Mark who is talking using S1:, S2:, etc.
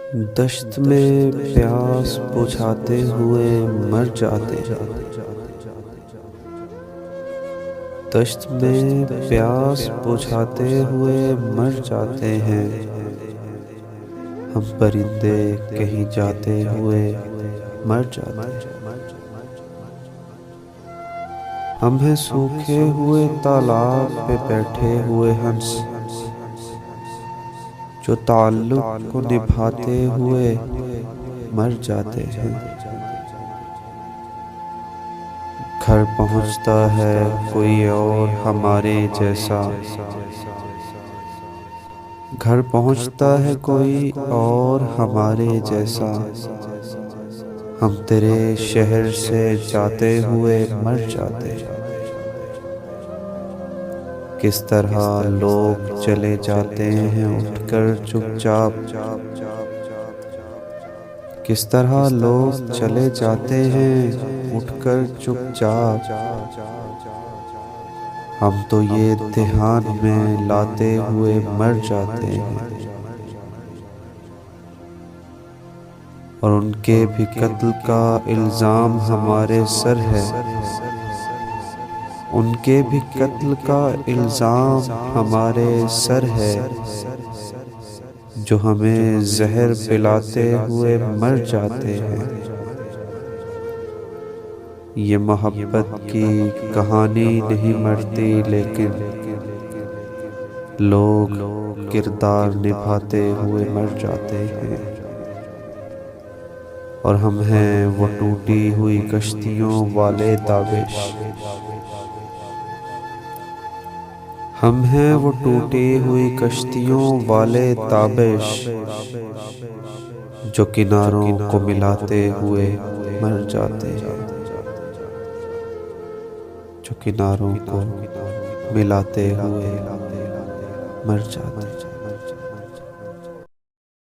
S1: दश्त में प्यास बुझाते हुए मर जाते हैं। दश्त में प्यास बुझाते हुए मर जाते हैं। हम परिंदे कहीं जाते हुए मर जाते हैं। हम हैं सूखे हुए तालाब पे बैठे हुए हंस, जो ताल्लुक को निभाते हुए मर जाते हैं। घर पहुंचता है कोई और हमारे जैसा, घर पहुंचता है कोई और हमारे जैसा। हम तेरे शहर से जाते हुए मर जाते हैं। किस तरह लोग चले जाते हैं उठकर चुपचाप, किस तरह लोग चले जाते हैं उठकर चुपचाप। हम तो ये ध्यान में लाते हुए मर जाते हैं। और उनके भी कत्ल का इल्ज़ाम हमारे सर है, उनके भी कत्ल का इल्ज़ाम हमारे सर है, जो हमें जहर पिलाते हुए मर जाते हैं। ये मोहब्बत की कहानी नहीं मरती, लेकिन लोग किरदार निभाते हुए मर जाते हैं। और हम हैं वो टूटी हुई कश्तियों वाले ताबिश, हम हैं वो टूटी हुई कश्तियों वाले ताबिश, जो किनारों को मिलाते हुए मर जाते हैं, जो किनारों को मिलाते हुए मर जाते हैं।